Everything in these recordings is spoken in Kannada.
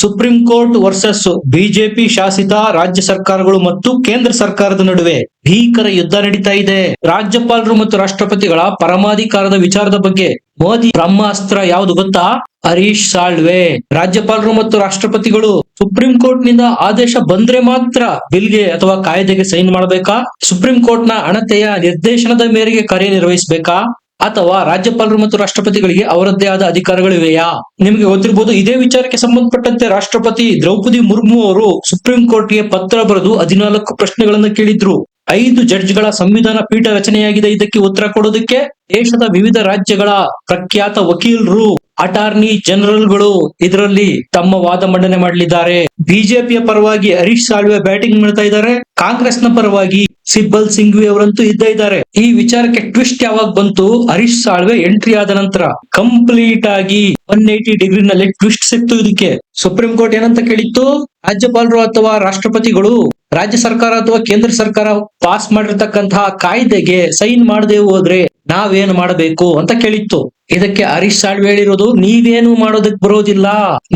ಸುಪ್ರೀಂ ಕೋರ್ಟ್ ವರ್ಸಸ್ ಬಿಜೆಪಿ ಶಾಸಿತ ರಾಜ್ಯ ಸರ್ಕಾರಗಳು ಮತ್ತು ಕೇಂದ್ರ ಸರ್ಕಾರದ ನಡುವೆ ಭೀಕರ ಯುದ್ಧ ನಡೀತಾ ಇದೆ. ರಾಜ್ಯಪಾಲರು ಮತ್ತು ರಾಷ್ಟ್ರಪತಿಗಳ ಪರಮಾಧಿಕಾರದ ವಿಚಾರದ ಬಗ್ಗೆ ಮೋದಿ ಬ್ರಹ್ಮಾಸ್ತ್ರ ಯಾವುದು ಗೊತ್ತಾ? ಹರೀಶ್ ಸಾಳ್ವೆ. ರಾಜ್ಯಪಾಲರು ಮತ್ತು ರಾಷ್ಟ್ರಪತಿಗಳು ಸುಪ್ರೀಂ ಕೋರ್ಟ್ ನಿಂದ ಆದೇಶ ಬಂದ್ರೆ ಮಾತ್ರ ಬಿಲ್ಗೆ ಅಥವಾ ಕಾಯ್ದೆಗೆ ಸೈನ್ ಮಾಡಬೇಕಾ? ಸುಪ್ರೀಂ ಕೋರ್ಟ್ ನ ಅಣತೆಯ ನಿರ್ದೇಶನದ ಮೇರೆಗೆ ಕಾರ್ಯನಿರ್ವಹಿಸಬೇಕಾ? ಅಥವಾ ರಾಜ್ಯಪಾಲರು ಮತ್ತು ರಾಷ್ಟ್ರಪತಿಗಳಿಗೆ ಅವರದ್ದೇ ಆದ ಅಧಿಕಾರಗಳಿವೆಯಾ? ನಿಮಗೆ ಗೊತ್ತಿರಬಹುದು, ಇದೇ ವಿಚಾರಕ್ಕೆ ಸಂಬಂಧಪಟ್ಟಂತೆ ರಾಷ್ಟ್ರಪತಿ ದ್ರೌಪದಿ ಮುರ್ಮು ಅವರು ಸುಪ್ರೀಂ ಕೋರ್ಟ್ಗೆ ಪತ್ರ ಬರೆದು 14 ಪ್ರಶ್ನೆಗಳನ್ನು ಕೇಳಿದ್ರು. 5 ಜಡ್ಜ್ಗಳ ಸಂವಿಧಾನ ಪೀಠ ರಚನೆಯಾಗಿದೆ. ಇದಕ್ಕೆ ಉತ್ತರ ಕೊಡೋದಕ್ಕೆ ದೇಶದ ವಿವಿಧ ರಾಜ್ಯಗಳ ಪ್ರಖ್ಯಾತ ವಕೀಲರು, ಅಟಾರ್ನಿ ಜನರಲ್ಗಳು ಇದರಲ್ಲಿ ತಮ್ಮ ವಾದ ಮಂಡನೆ ಮಾಡಲಿದ್ದಾರೆ. ಬಿಜೆಪಿಯ ಪರವಾಗಿ ಹರೀಶ್ ಸಾಳ್ವೆ ಬ್ಯಾಟಿಂಗ್ ಮಾಡ್ತಾ ಇದ್ದಾರೆ. ಕಾಂಗ್ರೆಸ್ನ ಪರವಾಗಿ ಸಿಬ್ಬಲ್ ಸಿಂಘ್ವಿ ಅವರಂತೂ ಇದ್ದೇ ಇದ್ದಾರೆ. ಈ ವಿಚಾರಕ್ಕೆ ಟ್ವಿಸ್ಟ್ ಯಾವಾಗ ಬಂತು? ಹರೀಶ್ ಸಾಳ್ವೆ ಎಂಟ್ರಿ ಆದ ನಂತರ ಕಂಪ್ಲೀಟ್ ಆಗಿ 180 ಡಿಗ್ರಿನಲ್ಲಿ ಟ್ವಿಸ್ಟ್ ಸಿಕ್ತು. ಇದಕ್ಕೆ ಸುಪ್ರೀಂ ಕೋರ್ಟ್ ಏನಂತ ಕೇಳಿತ್ತು? ರಾಜ್ಯಪಾಲರು ಅಥವಾ ರಾಷ್ಟ್ರಪತಿಗಳು ರಾಜ್ಯ ಸರ್ಕಾರ ಅಥವಾ ಕೇಂದ್ರ ಸರ್ಕಾರ ಪಾಸ್ ಮಾಡಿರ್ತಕ್ಕಂತಹ ಕಾಯ್ದೆಗೆ ಸೈನ್ ಮಾಡದೆ ಹೋದ್ರೆ ನಾವೇನು ಮಾಡಬೇಕು ಅಂತ ಕೇಳಿತ್ತು. ಇದಕ್ಕೆ ಹರೀಶ್ ಸಾಳ್ವೆ ಹೇಳಿರೋದು, ನೀವೇನು ಮಾಡೋದಕ್ಕೆ ಬರೋದಿಲ್ಲ,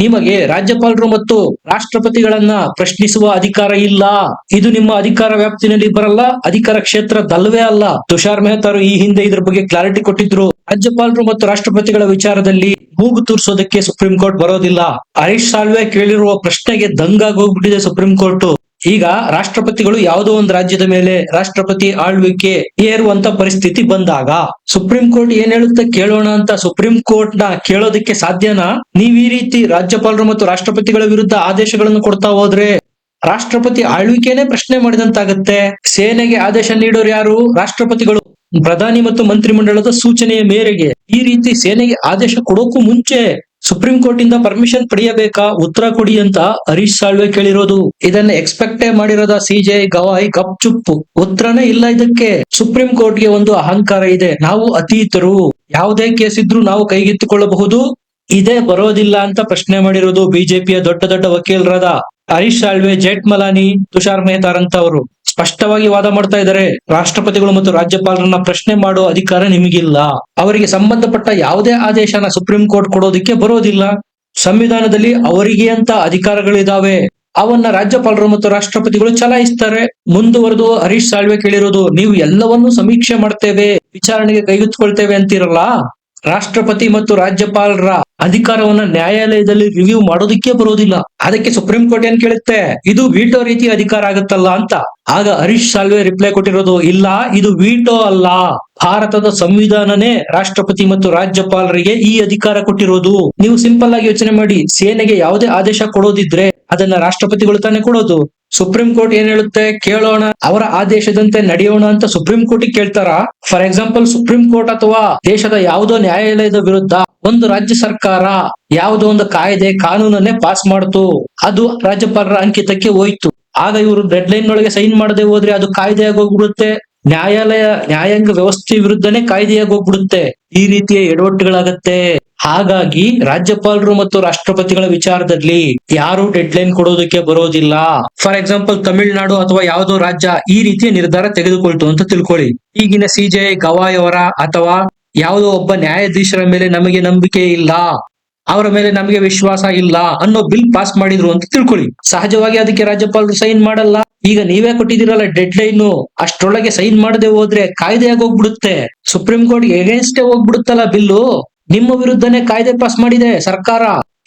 ನಿಮಗೆ ರಾಜ್ಯಪಾಲರು ಮತ್ತು ರಾಷ್ಟ್ರಪತಿಗಳನ್ನ ಪ್ರಶ್ನಿಸುವ ಅಧಿಕಾರ ಇಲ್ಲ, ಇದು ನಿಮ್ಮ ಅಧಿಕಾರ ವ್ಯಾಪ್ತಿನಲ್ಲಿ ಬರಲ್ಲ, ಅಧಿಕಾರ ಕ್ಷೇತ್ರದಲ್ವೇ ಅಲ್ಲ. ತುಷಾರ್ ಮೆಹ್ತಾರು ಈ ಹಿಂದೆ ಇದ್ರ ಬಗ್ಗೆ ಕ್ಲಾರಿಟಿ ಕೊಟ್ಟಿದ್ರು. ರಾಜ್ಯಪಾಲರು ಮತ್ತು ರಾಷ್ಟ್ರಪತಿಗಳ ವಿಚಾರದಲ್ಲಿ ಮೂಗು ತೂರ್ಸೋದಕ್ಕೆ ಸುಪ್ರೀಂ ಕೋರ್ಟ್ ಬರೋದಿಲ್ಲ. ಹರೀಶ್ ಸಾಳ್ವೆ ಕೇಳಿರುವ ಪ್ರಶ್ನೆಗೆ ದಂಗಾಗಿ ಹೋಗ್ಬಿಟ್ಟಿದೆ ಸುಪ್ರೀಂ ಕೋರ್ಟ್. ಈಗ ರಾಷ್ಟ್ರಪತಿಗಳು ಯಾವುದೋ ಒಂದು ರಾಜ್ಯದ ಮೇಲೆ ರಾಷ್ಟ್ರಪತಿ ಆಳ್ವಿಕೆ ಏರುವಂತ ಪರಿಸ್ಥಿತಿ ಬಂದಾಗ ಸುಪ್ರೀಂ ಕೋರ್ಟ್ ಏನ್ ಹೇಳುತ್ತೆ ಕೇಳೋಣ ಅಂತ ಸುಪ್ರೀಂ ಕೋರ್ಟ್ ನ ಕೇಳೋದಕ್ಕೆ ಸಾಧ್ಯನಾ? ನೀವ್ ಈ ರೀತಿ ರಾಜ್ಯಪಾಲರು ಮತ್ತು ರಾಷ್ಟ್ರಪತಿಗಳ ವಿರುದ್ಧ ಆದೇಶಗಳನ್ನು ಕೊಡ್ತಾ ಹೋದ್ರೆ ರಾಷ್ಟ್ರಪತಿ ಆಳ್ವಿಕೆನೇ ಪ್ರಶ್ನೆ ಮಾಡಿದಂತಾಗತ್ತೆ. ಸೇನೆಗೆ ಆದೇಶ ನೀಡೋರು ಯಾರು? ರಾಷ್ಟ್ರಪತಿಗಳು. ಪ್ರಧಾನಿ ಮತ್ತು ಮಂತ್ರಿಮಂಡಲದ ಸೂಚನೆಯ ಮೇರೆಗೆ ಈ ರೀತಿ ಸೇನೆಗೆ ಆದೇಶ ಕೊಡೋಕು ಮುಂಚೆ ಸುಪ್ರೀಂ ಕೋರ್ಟ್ ಇಂದ ಪರ್ಮಿಷನ್ ಪಡೆಯಬೇಕಾ? ಉತ್ತರ ಕೊಡಿ ಅಂತ ಹರೀಶ್ ಸಾಳ್ವೆ ಕೇಳಿರೋದು. ಇದನ್ನ ಎಕ್ಸ್ಪೆಕ್ಟೇ ಮಾಡಿರೋದ ಸಿಜೆ ಗವಾಯಿ ಗಪ್ ಚುಪ್. ಉತ್ತರನೇ ಇಲ್ಲ ಇದಕ್ಕೆ. ಸುಪ್ರೀಂ ಕೋರ್ಟ್ಗೆ ಒಂದು ಅಹಂಕಾರ ಇದೆ, ನಾವು ಅತೀತರು, ಯಾವುದೇ ಕೇಸ್ ಇದ್ರೂ ನಾವು ಕೈಗೆತ್ತಿಕೊಳ್ಳಬಹುದು, ಇದೇ ಬರೋದಿಲ್ಲ ಅಂತ ಪ್ರಶ್ನೆ ಮಾಡಿರೋದು ಬಿಜೆಪಿಯ ದೊಡ್ಡ ದೊಡ್ಡ ವಕೀಲರಾದ ಹರೀಶ್ ಸಾಳ್ವೆ, ಜೇಠ್ಮಲಾನಿ, ತುಷಾರ್ ಮೆಹ್ತಾರ್ ಅಂತ ಅವರು ಸ್ಪಷ್ಟವಾಗಿ ವಾದ ಮಾಡ್ತಾ ಇದ್ದಾರೆ. ರಾಷ್ಟ್ರಪತಿಗಳು ಮತ್ತು ರಾಜ್ಯಪಾಲರನ್ನ ಪ್ರಶ್ನೆ ಮಾಡೋ ಅಧಿಕಾರ ನಿಮಗಿಲ್ಲ. ಅವರಿಗೆ ಸಂಬಂಧಪಟ್ಟ ಯಾವುದೇ ಆದೇಶನ ಸುಪ್ರೀಂ ಕೋರ್ಟ್ ಕೊಡೋದಿಕ್ಕೆ ಬರೋದಿಲ್ಲ. ಸಂವಿಧಾನದಲ್ಲಿ ಅವರಿಗೆ ಅಂತ ಅಧಿಕಾರಗಳಿದಾವೆ, ಅವನ್ನ ರಾಜ್ಯಪಾಲರು ಮತ್ತು ರಾಷ್ಟ್ರಪತಿಗಳು ಚಲಾಯಿಸ್ತಾರೆ. ಮುಂದುವರೆದು ಹರೀಶ್ ಸಾಳ್ವೆ ಕೇಳಿರೋದು, ನೀವು ಎಲ್ಲವನ್ನೂ ಸಮೀಕ್ಷೆ ಮಾಡ್ತೇವೆ, ವಿಚಾರಣೆಗೆ ಕೈಗೆತ್ತಿಕೊಳ್ತೇವೆ ಅಂತಿರಲ್ಲ, ರಾಷ್ಟ್ರಪತಿ ಮತ್ತು ರಾಜ್ಯಪಾಲರ ಅಧಿಕಾರವನ್ನ ನ್ಯಾಯಾಲಯದಲ್ಲಿ ರಿವ್ಯೂ ಮಾಡೋದಿಕ್ಕೆ ಬರೋದಿಲ್ಲ. ಅದಕ್ಕೆ ಸುಪ್ರೀಂ ಕೋರ್ಟ್ ಏನ್ ಕೇಳುತ್ತೆ? ಇದು ವೀಟೋ ರೀತಿ ಅಧಿಕಾರ ಆಗುತ್ತಲ್ಲ ಅಂತ. ಆಗ ಹರೀಶ್ ಸಾಳ್ವೆ ರಿಪ್ಲೈ ಕೊಟ್ಟಿರೋದು, ಇಲ್ಲ, ಇದು ವೀಟೋ ಅಲ್ಲ, ಭಾರತದ ಸಂವಿಧಾನನೇ ರಾಷ್ಟ್ರಪತಿ ಮತ್ತು ರಾಜ್ಯಪಾಲರಿಗೆ ಈ ಅಧಿಕಾರ ಕೊಟ್ಟಿರೋದು. ನೀವು ಸಿಂಪಲ್ ಆಗಿ ಯೋಚನೆ ಮಾಡಿ, ಸೇನೆಗೆ ಯಾವುದೇ ಆದೇಶ ಕೊಡೋದಿದ್ರೆ ಅದನ್ನ ರಾಷ್ಟ್ರಪತಿಗಳು ತಾನೇ ಕೊಡೋದು. ಸುಪ್ರೀಂ ಕೋರ್ಟ್ ಏನ್ ಹೇಳುತ್ತೆ? ಕೇಳೋಣ, ಅವರ ಆದೇಶದಂತೆ ನಡೆಯೋಣ ಅಂತ ಸುಪ್ರೀಂ ಕೋರ್ಟ್ ಕೇಳ್ತಾರ? ಫಾರ್ ಎಕ್ಸಾಂಪಲ್, ಸುಪ್ರೀಂ ಕೋರ್ಟ್ ಅಥವಾ ದೇಶದ ಯಾವುದೋ ನ್ಯಾಯಾಲಯದ ವಿರುದ್ಧ ಒಂದು ರಾಜ್ಯ ಸರ್ಕಾರ ಯಾವುದೋ ಒಂದು ಕಾಯ್ದೆ ಕಾನೂನನ್ನೇ ಪಾಸ್ ಮಾಡ್ತು, ಅದು ರಾಜ್ಯಪಾಲರ ಅಂಕಿತಕ್ಕೆ ಹೋಯ್ತು. ಆಗ ಇವರು ಡೆಡ್ ಲೈನ್ ಒಳಗೆ ಸೈನ್ ಮಾಡದೆ ಹೋದ್ರೆ ಅದು ಕಾಯ್ದೆಯಾಗಿ ಹೋಗ್ಬಿಡುತ್ತೆ. ನ್ಯಾಯಾಂಗ ವ್ಯವಸ್ಥೆ ವಿರುದ್ಧನೇ ಕಾಯ್ದೆಯಾಗಿ ಹೋಗ್ಬಿಡುತ್ತೆ. ಈ ರೀತಿಯ ಎಡವಟ್ಟುಗಳಾಗತ್ತೆ. ಹಾಗಾಗಿ ರಾಜ್ಯಪಾಲರು ಮತ್ತು ರಾಷ್ಟ್ರಪತಿಗಳ ವಿಚಾರದಲ್ಲಿ ಯಾರು ಡೆಡ್ ಲೈನ್ ಕೊಡೋದಕ್ಕೆ ಬರೋದಿಲ್ಲ. ಫಾರ್ ಎಕ್ಸಾಂಪಲ್, ತಮಿಳುನಾಡು ಅಥವಾ ಯಾವುದೋ ರಾಜ್ಯ ಈ ರೀತಿಯ ನಿರ್ಧಾರ ತೆಗೆದುಕೊಳ್ತು ಅಂತ ತಿಳ್ಕೊಳ್ಳಿ. ಈಗಿನ ಸಿಜೆ ಗವಾಯ್ ಅವರ ಅಥವಾ ಯಾವುದೋ ಒಬ್ಬ ನ್ಯಾಯಾಧೀಶರ ಮೇಲೆ ನಮಗೆ ನಂಬಿಕೆ ಇಲ್ಲ, ಅವರ ಮೇಲೆ ನಮಗೆ ವಿಶ್ವಾಸ ಇಲ್ಲ ಅನ್ನೋ ಬಿಲ್ ಪಾಸ್ ಮಾಡಿದ್ರು ಅಂತ ತಿಳ್ಕೊಳ್ಳಿ. ಸಹಜವಾಗಿ ಅದಕ್ಕೆ ರಾಜ್ಯಪಾಲರು ಸೈನ್ ಮಾಡಲ್ಲ. ಈಗ ನೀವೇ ಕೊಟ್ಟಿದ್ದೀರಲ್ಲ ಡೆಡ್ ಲೈನ್, ಅಷ್ಟ್ರೊಳಗೆ ಸೈನ್ ಮಾಡದೆ ಹೋದ್ರೆ ಕಾಯ್ದೆಯಾಗಿ ಹೋಗ್ಬಿಡುತ್ತೆ. ಸುಪ್ರೀಂ ಕೋರ್ಟ್ ಎಗೇನ್ಸ್ಟೇ ಹೋಗ್ಬಿಡುತ್ತಲ್ಲ ಬಿಲ್ಲು, ನಿಮ್ಮ ವಿರುದ್ಧನೇ ಕಾಯ್ದೆ ಪಾಸ್ ಮಾಡಿದೆ ಸರ್ಕಾರ.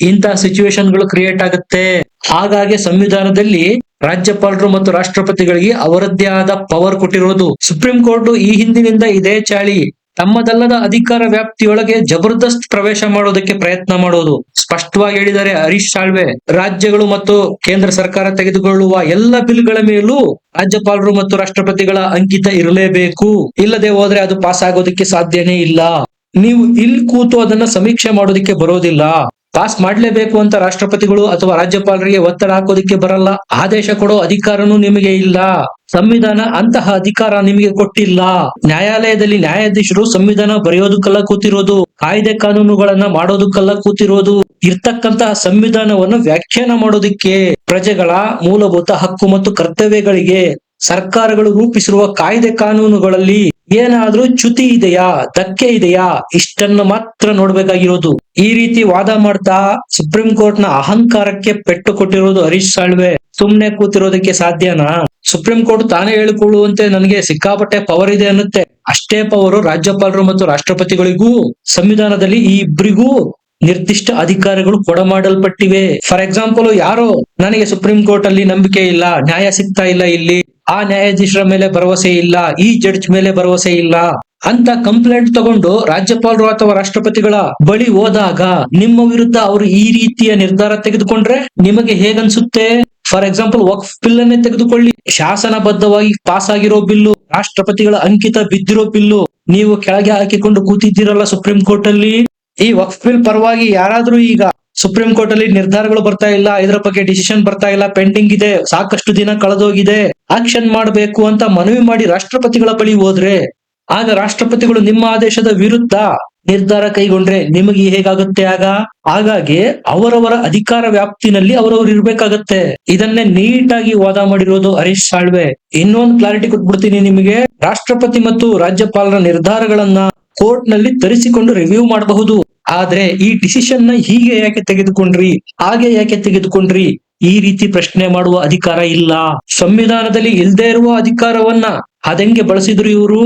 ಇಂತಹ ಸಿಚುವೇಶನ್ ಗಳು ಕ್ರಿಯೇಟ್ ಆಗುತ್ತೆ. ಹಾಗಾಗಿ ಸಂವಿಧಾನದಲ್ಲಿ ರಾಜ್ಯಪಾಲರು ಮತ್ತು ರಾಷ್ಟ್ರಪತಿಗಳಿಗೆ ಅವರದ್ದೇ ಆದ ಪವರ್ ಕೊಟ್ಟಿರೋದು. ಸುಪ್ರೀಂ ಕೋರ್ಟ್ ಈ ಹಿಂದಿನಿಂದ ಇದೇ ಚಾಳಿ ತಮ್ಮದಲ್ಲದ ಅಧಿಕಾರ ವ್ಯಾಪ್ತಿಯೊಳಗೆ ಜಬರ್ದಸ್ತ್ ಪ್ರವೇಶ ಮಾಡೋದಕ್ಕೆ ಪ್ರಯತ್ನ ಮಾಡೋದು. ಸ್ಪಷ್ಟವಾಗಿ ಹೇಳಿದ್ದಾರೆ ಹರೀಶ್ ಸಾಳ್ವೆ. ರಾಜ್ಯಗಳು ಮತ್ತು ಕೇಂದ್ರ ಸರ್ಕಾರ ತೆಗೆದುಕೊಳ್ಳುವ ಎಲ್ಲ ಬಿಲ್ಗಳ ಮೇಲೂ ರಾಜ್ಯಪಾಲರು ಮತ್ತು ರಾಷ್ಟ್ರಪತಿಗಳ ಅಂಕಿತ ಇರಲೇಬೇಕು, ಇಲ್ಲದೆ ಹೋದ್ರೆ ಅದು ಪಾಸ್ ಆಗೋದಕ್ಕೆ ಸಾಧ್ಯನೇ ಇಲ್ಲ. ನೀವು ಇಲ್ಲಿ ಕೂತು ಅದನ್ನ ಸಮೀಕ್ಷೆ ಮಾಡೋದಕ್ಕೆ ಬರೋದಿಲ್ಲ. ಪಾಸ್ ಮಾಡ್ಲೇಬೇಕು ಅಂತ ರಾಷ್ಟ್ರಪತಿಗಳು ಅಥವಾ ರಾಜ್ಯಪಾಲರಿಗೆ ಒತ್ತಡ ಹಾಕೋದಿಕ್ಕೆ ಬರಲ್ಲ. ಆದೇಶ ಕೊಡೋ ಅಧಿಕಾರನೂ ನಿಮಗೆ ಇಲ್ಲ. ಸಂವಿಧಾನ ಅಂತಹ ಅಧಿಕಾರ ನಿಮಗೆ ಕೊಟ್ಟಿಲ್ಲ. ನ್ಯಾಯಾಲಯದಲ್ಲಿ ನ್ಯಾಯಾಧೀಶರು ಸಂವಿಧಾನ ಬರೆಯೋದಕ್ಕೆಲ್ಲ ಕೂತಿರೋದು, ಕಾಯ್ದೆ ಕಾನೂನುಗಳನ್ನ ಮಾಡೋದಕ್ಕೆಲ್ಲ ಕೂತಿರೋದು. ಇರ್ತಕ್ಕಂತಹ ಸಂವಿಧಾನವನ್ನು ವ್ಯಾಖ್ಯಾನ ಮಾಡೋದಿಕ್ಕೆ, ಪ್ರಜೆಗಳ ಮೂಲಭೂತ ಹಕ್ಕು ಮತ್ತು ಕರ್ತವ್ಯಗಳಿಗೆ ಸರ್ಕಾರಗಳು ರೂಪಿಸಿರುವ ಕಾಯ್ದೆ ಕಾನೂನುಗಳಲ್ಲಿ ಏನಾದ್ರೂ ಚ್ಯುತಿ ಇದೆಯಾ, ಧಕ್ಕೆ ಇದೆಯಾ, ಇಷ್ಟನ್ನು ಮಾತ್ರ ನೋಡ್ಬೇಕಾಗಿರೋದು. ಈ ರೀತಿ ವಾದ ಮಾಡ್ತಾ ಸುಪ್ರೀಂ ಕೋರ್ಟ್ ನ ಅಹಂಕಾರಕ್ಕೆ ಪೆಟ್ಟು ಕೊಟ್ಟಿರೋದು ಹರೀಶ್ ಸಾಳ್ವೆ ಸುಮ್ನೆ ಕೂತಿರೋದಕ್ಕೆ ಸಾಧ್ಯನಾ? ಸುಪ್ರೀಂ ಕೋರ್ಟ್ ತಾನೇ ಹೇಳಿಕೊಳ್ಳುವಂತೆ ನನಗೆ ಸಿಕ್ಕಾಪಟ್ಟೆ ಪವರ್ ಇದೆ ಅನ್ನುತ್ತೆ. ಅಷ್ಟೇ ಪವರು ರಾಜ್ಯಪಾಲರು ಮತ್ತು ರಾಷ್ಟ್ರಪತಿಗಳಿಗೂ ಸಂವಿಧಾನದಲ್ಲಿ ಈ ಇಬ್ಬರಿಗೂ ನಿರ್ದಿಷ್ಟ ಅಧಿಕಾರಗಳು ಕೊಡಮಾಡಲ್ಪಟ್ಟಿವೆ. ಫಾರ್ ಎಕ್ಸಾಂಪಲ್, ಯಾರೋ ನನಗೆ ಸುಪ್ರೀಂ ಕೋರ್ಟ್ ಅಲ್ಲಿ ನಂಬಿಕೆ ಇಲ್ಲ, ನ್ಯಾಯ ಸಿಗ್ತಾ ಇಲ್ಲ, ಇಲ್ಲಿ ಆ ನ್ಯಾಯಾಧೀಶರ ಮೇಲೆ ಭರವಸೆ ಇಲ್ಲ, ಈ ಜಡ್ಜ್ ಮೇಲೆ ಭರವಸೆ ಇಲ್ಲ ಅಂತ ಕಂಪ್ಲೇಂಟ್ ತಗೊಂಡು ರಾಜ್ಯಪಾಲರು ಅಥವಾ ರಾಷ್ಟ್ರಪತಿಗಳ ಬಳಿ ಹೋದಾಗ ನಿಮ್ಮ ವಿರುದ್ಧ ಅವರು ಈ ರೀತಿಯ ನಿರ್ಧಾರ ತೆಗೆದುಕೊಂಡ್ರೆ ನಿಮಗೆ ಹೇಗನ್ಸುತ್ತೆ? ಫಾರ್ ಎಕ್ಸಾಂಪಲ್, ವಕ್ಫ್ ಬಿಲ್ ಅನ್ನೇ ತೆಗೆದುಕೊಳ್ಳಿ. ಶಾಸನಬದ್ಧವಾಗಿ ಪಾಸ್ ಆಗಿರೋ ಬಿಲ್ಲು, ರಾಷ್ಟ್ರಪತಿಗಳ ಅಂಕಿತ ಬಿದ್ದಿರೋ ಬಿಲ್ಲು, ನೀವು ಕೆಳಗೆ ಹಾಕಿಕೊಂಡು ಕೂತಿದ್ದೀರಲ್ಲ ಸುಪ್ರೀಂ ಕೋರ್ಟ್ ಅಲ್ಲಿ. ಈ ವಕ್ಫ್ ಬಿಲ್ ಪರವಾಗಿ ಯಾರಾದ್ರೂ ಈಗ ಸುಪ್ರೀಂ ಕೋರ್ಟ್ ಅಲ್ಲಿ ನಿರ್ಧಾರಗಳು ಬರ್ತಾ ಇಲ್ಲ, ಇದರ ಬಗ್ಗೆ ಡಿಸಿಷನ್ ಬರ್ತಾ ಇಲ್ಲ, ಪೆಂಡಿಂಗ್ ಇದೆ, ಸಾಕಷ್ಟು ದಿನ ಕಳೆದೋಗಿದೆ, ಆಕ್ಷನ್ ಮಾಡಬೇಕು ಅಂತ ಮನವಿ ಮಾಡಿ ರಾಷ್ಟ್ರಪತಿಗಳ ಬಳಿ ಹೋದ್ರೆ ಆಗ ರಾಷ್ಟ್ರಪತಿಗಳು ನಿಮ್ಮ ಆದೇಶದ ವಿರುದ್ಧ ನಿರ್ಧಾರ ಕೈಗೊಂಡ್ರೆ ನಿಮಗೆ ಹೇಗಾಗುತ್ತೆ? ಹಾಗಾಗಿ ಅವರವರ ಅಧಿಕಾರ ವ್ಯಾಪ್ತಿನಲ್ಲಿ ಅವರವರು ಇರ್ಬೇಕಾಗತ್ತೆ. ಇದನ್ನೇ ನೀಟಾಗಿ ವಾದ ಮಾಡಿರೋದು ಹರೀಶ್ ಸಾಳ್ವೆ. ಇನ್ನೊಂದು ಕ್ಲಾರಿಟಿ ಕೊಟ್ಬಿಡ್ತೀನಿ ನಿಮಗೆ. ರಾಷ್ಟ್ರಪತಿ ಮತ್ತು ರಾಜ್ಯಪಾಲರ ನಿರ್ಧಾರಗಳನ್ನ ಕೋರ್ಟ್ ನಲ್ಲಿ ತರಿಸಿಕೊಂಡು ರಿವ್ಯೂ ಮಾಡಬಹುದು. ಆದ್ರೆ ಈ ಡಿಸಿಷನ್ ನ ಹೀಗೆ ಯಾಕೆ ತೆಗೆದುಕೊಂಡ್ರಿ, ಹಾಗೆ ಯಾಕೆ ತೆಗೆದುಕೊಂಡ್ರಿ, ಈ ರೀತಿ ಪ್ರಶ್ನೆ ಮಾಡುವ ಅಧಿಕಾರ ಇಲ್ಲ. ಸಂವಿಧಾನದಲ್ಲಿ ಇಲ್ಲದೆ ಇರುವ ಅಧಿಕಾರವನ್ನ ಅದೆಂಗೆ ಬಳಸಿದ್ರು ಇವರು?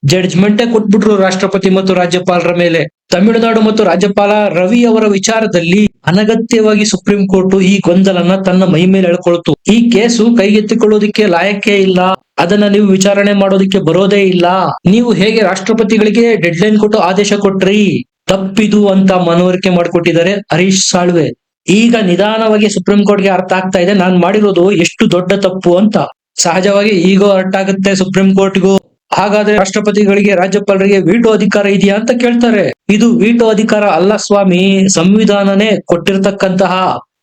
ಜಡ್ಜ್ಮೆಂಟೇ ಕೊಟ್ಬಿಟ್ರು ರಾಷ್ಟ್ರಪತಿ ಮತ್ತು ರಾಜ್ಯಪಾಲರ ಮೇಲೆ. ತಮಿಳುನಾಡು ಮತ್ತು ರಾಜ್ಯಪಾಲ ರವಿ ಅವರ ವಿಚಾರದಲ್ಲಿ ಅನಗತ್ಯವಾಗಿ ಸುಪ್ರೀಂ ಕೋರ್ಟ್ ಈ ಗೊಂದಲನ ತನ್ನ ಮೈ ಮೇಲೆ ಎಳ್ಕೊಳ್ತು. ಈ ಕೇಸು ಕೈಗೆತ್ತಿಕೊಳ್ಳೋದಿಕ್ಕೆ ಲಾಯಕ್ಕೆ ಇಲ್ಲ, ಅದನ್ನ ನೀವು ವಿಚಾರಣೆ ಮಾಡೋದಿಕ್ಕೆ ಬರೋದೇ ಇಲ್ಲ, ನೀವು ಹೇಗೆ ರಾಷ್ಟ್ರಪತಿಗಳಿಗೆ ಡೆಡ್ ಲೈನ್ ಕೊಟ್ಟು ಆದೇಶ ಕೊಟ್ರಿ, ತಪ್ಪಿದು ಅಂತ ಮನವರಿಕೆ ಮಾಡಿಕೊಟ್ಟಿದ್ದಾರೆ ಹರೀಶ್ ಸಾಳ್ವೆ. ಈಗ ನಿಧಾನವಾಗಿ ಸುಪ್ರೀಂ ಕೋರ್ಟ್ಗೆ ಅರ್ಥ ಆಗ್ತಾ ಇದೆ ನಾನ್ ಮಾಡಿರೋದು ಎಷ್ಟು ದೊಡ್ಡ ತಪ್ಪು ಅಂತ. ಸಹಜವಾಗಿ ಈಗೋ ಅರ್ಥ ಆಗುತ್ತೆ ಸುಪ್ರೀಂ ಕೋರ್ಟ್ಗೂ. ಹಾಗಾದ್ರೆ ರಾಷ್ಟ್ರಪತಿಗಳಿಗೆ ರಾಜ್ಯಪಾಲರಿಗೆ ವೀಟೋ ಅಧಿಕಾರ ಇದೆಯಾ ಅಂತ ಕೇಳ್ತಾರೆ. ಇದು ವೀಟೋ ಅಧಿಕಾರ ಅಲ್ಲ ಸ್ವಾಮಿ, ಸಂವಿಧಾನನೇ ಕೊಟ್ಟಿರ್ತಕ್ಕಂತಹ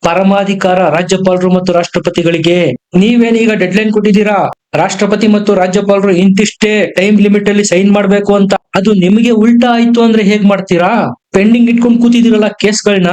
ಪರಮಾಧಿಕಾರ ರಾಜ್ಯಪಾಲರು ಮತ್ತು ರಾಷ್ಟ್ರಪತಿಗಳಿಗೆ. ನೀವೇನೀಗ ಡೆಡ್ ಲೈನ್ ಕೊಟ್ಟಿದ್ದೀರಾ, ರಾಷ್ಟ್ರಪತಿ ಮತ್ತು ರಾಜ್ಯಪಾಲರು ಇಂತಿಷ್ಟೇ ಟೈಮ್ ಲಿಮಿಟ್ ಅಲ್ಲಿ ಸೈನ್ ಮಾಡ್ಬೇಕು ಅಂತ, ಅದು ನಿಮಗೆ ಉಲ್ಟಾ ಆಯ್ತು ಅಂದ್ರೆ ಹೇಗ್ ಮಾಡ್ತೀರಾ? ಪೆಂಡಿಂಗ್ ಇಟ್ಕೊಂಡು ಕೂತಿದಿರಲ್ಲ ಕೇಸ್ಗಳನ್ನ,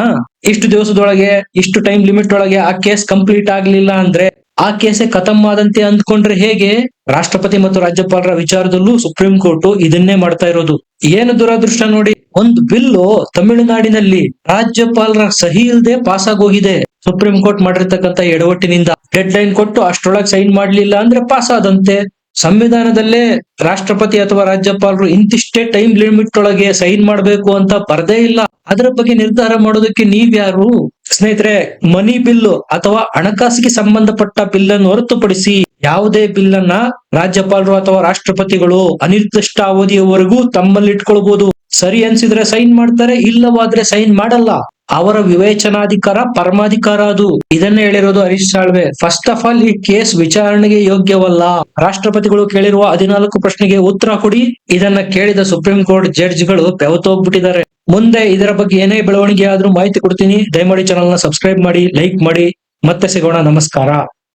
ಇಷ್ಟು ದಿವಸದೊಳಗೆ ಇಷ್ಟು ಟೈಮ್ ಲಿಮಿಟ್ ಒಳಗೆ ಆ ಕೇಸ್ ಕಂಪ್ಲೀಟ್ ಆಗ್ಲಿಲ್ಲ ಅಂದ್ರೆ ಆ ಕೇಸೇ ಖತಮ್ ಆದಂತೆ ಅಂದ್ಕೊಂಡ್ರೆ ಹೇಗೆ? ರಾಷ್ಟ್ರಪತಿ ಮತ್ತು ರಾಜ್ಯಪಾಲರ ವಿಚಾರದಲ್ಲೂ ಸುಪ್ರೀಂ ಕೋರ್ಟ್ ಇದನ್ನೇ ಮಾಡ್ತಾ ಇರೋದು. ಏನು ದುರದೃಷ್ಟ ನೋಡಿ, ಒಂದು ಬಿಲ್ಲು ತಮಿಳುನಾಡಿನಲ್ಲಿ ರಾಜ್ಯಪಾಲರ ಸಹಿ ಇಲ್ಲದೆ ಪಾಸ್ ಆಗೋಗಿದೆ. ಸುಪ್ರೀಂ ಕೋರ್ಟ್ ಮಾಡಿರ್ತಕ್ಕಂಥ ಎಡವಟ್ಟಿನಿಂದ ಡೆಡ್ ಲೈನ್ ಕೊಟ್ಟು ಅಷ್ಟರೊಳಗೆ ಸೈನ್ ಮಾಡ್ಲಿಲ್ಲ ಅಂದ್ರೆ ಪಾಸ್ ಆದಂತೆ. ಸಂವಿಧಾನದಲ್ಲೇ ರಾಷ್ಟ್ರಪತಿ ಅಥವಾ ರಾಜ್ಯಪಾಲರು ಇಂತಿಷ್ಟೇ ಟೈಮ್ ಲಿಮಿಟ್ ಒಳಗೆ ಸೈನ್ ಮಾಡ್ಬೇಕು ಅಂತ ಬರ್ದೇ ಇಲ್ಲ. ಅದರ ಬಗ್ಗೆ ನಿರ್ಧಾರ ಮಾಡೋದಕ್ಕೆ ನೀವ್ಯಾರು? ಸ್ನೇಹಿತರೆ, ಮನಿ ಬಿಲ್ ಅಥವಾ ಹಣಕಾಸಿಗೆ ಸಂಬಂಧಪಟ್ಟ ಬಿಲ್ ಅನ್ನು ಹೊರತುಪಡಿಸಿ ಯಾವುದೇ ಬಿಲ್ ಅನ್ನ ರಾಜ್ಯಪಾಲರು ಅಥವಾ ರಾಷ್ಟ್ರಪತಿಗಳು ಅನಿರ್ದಿಷ್ಟ ಅವಧಿಯವರೆಗೂ ತಮ್ಮಲ್ಲಿ ಇಟ್ಕೊಳ್ಬಹುದು. ಸರಿ ಅನ್ಸಿದ್ರೆ ಸೈನ್ ಮಾಡ್ತಾರೆ, ಇಲ್ಲವಾದ್ರೆ ಸೈನ್ ಮಾಡಲ್ಲ. ಅವರ ವಿವೇಚನಾಧಿಕಾರ ಪರಮಾಧಿಕಾರ ಅದು. ಇದನ್ನೇ ಹೇಳಿರೋದು Harish Salve. First of all, ಈ ಕೇಸ್ ವಿಚಾರಣೆಗೆ ಯೋಗ್ಯವಲ್ಲ. ರಾಷ್ಟ್ರಪತಿಗಳು ಕೇಳಿರುವ 14 ಪ್ರಶ್ನೆಗೆ ಉತ್ತರ ಕೊಡಿ. ಇದನ್ನ ಕೇಳಿದ ಸುಪ್ರೀಂ ಕೋರ್ಟ್ ಜಡ್ಜ್ಗಳು ಬೆವತೋಗ್ಬಿಟ್ಟಿದ್ದಾರೆ. ಮುಂದೆ ಇದರ ಬಗ್ಗೆ ಏನೇ ಬೆಳವಣಿಗೆ ಆದ್ರೂ ಮಾಹಿತಿ ಕೊಡ್ತೀನಿ. ದಯಮಾಡಿ ಚಾನಲ್ ನ ಸಬ್ಸ್ಕ್ರೈಬ್ ಮಾಡಿ, ಲೈಕ್ ಮಾಡಿ. ಮತ್ತೆ ಸಿಗೋಣ. ನಮಸ್ಕಾರ.